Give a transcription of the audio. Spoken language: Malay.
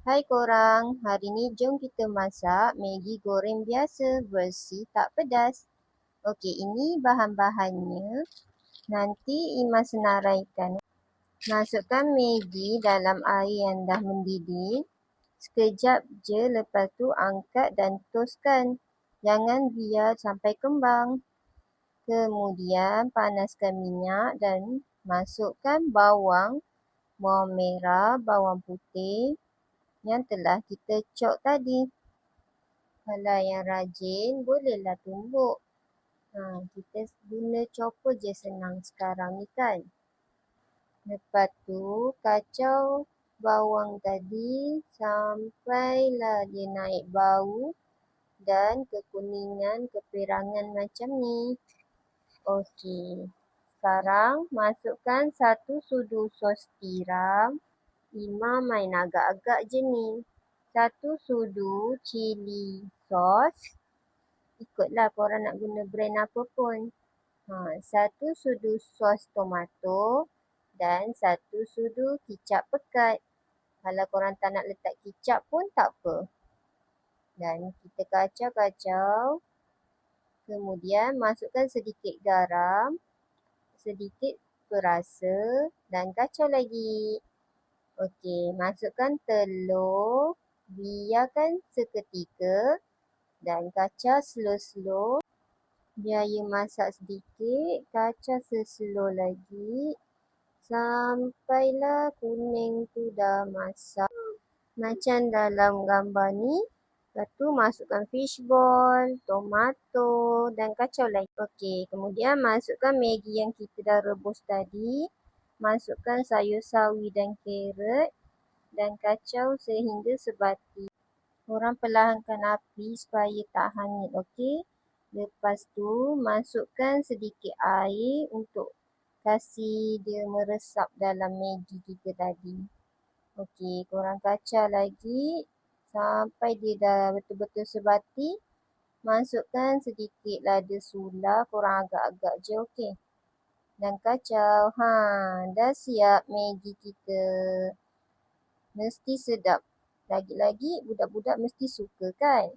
Hai korang, hari ni jom kita masak Maggi goreng biasa versi tak pedas. Okey, ini bahan-bahannya. Nanti Ima senaraikan. Masukkan Maggi dalam air yang dah mendidih. Sekejap je, lepas tu angkat dan toskan. Jangan biar sampai kembang. Kemudian panaskan minyak dan masukkan bawang merah, bawang putih yang telah kita chop tadi. Kalau yang rajin, bolehlah tumbuk. Kita guna chopper je senang sekarang ni kan. Lepas tu, kacau bawang tadi sampailah dia naik bau dan kekuningan, keperangan macam ni. Okey. Sekarang, masukkan 1 sudu sos tiram. Ima main agak-agak je ni. 1 sudu cili sos. Ikutlah korang nak guna brand apa pun. 1 sudu sos tomato dan 1 sudu kicap pekat. Kalau korang tak nak letak kicap pun tak apa. Dan kita kacau-kacau. Kemudian masukkan sedikit garam, sedikit perasa dan kacau lagi. Okey, masukkan telur, biarkan seketika dan kacau slow-slow. Biar ia masak sedikit, kacau slow lagi sampailah kuning tu dah masak. Macam dalam gambar ni. Lepas tu masukkan fishball, tomato dan kacau lagi. Okey, kemudian masukkan Maggi yang kita dah rebus tadi. Masukkan sayur sawi dan carrot dan kacau sehingga sebati. Korang perlahankan api supaya tak hangit, okey? Lepas tu masukkan sedikit air untuk kasih dia meresap dalam Maggi kita tadi. Okey, korang kacau lagi sampai dia dah betul-betul sebati. Masukkan sedikit lada sula, korang agak-agak je, okey? Dan kacau. Dah siap Maggi kita. Mesti sedap. Lagi-lagi budak-budak mesti suka kan?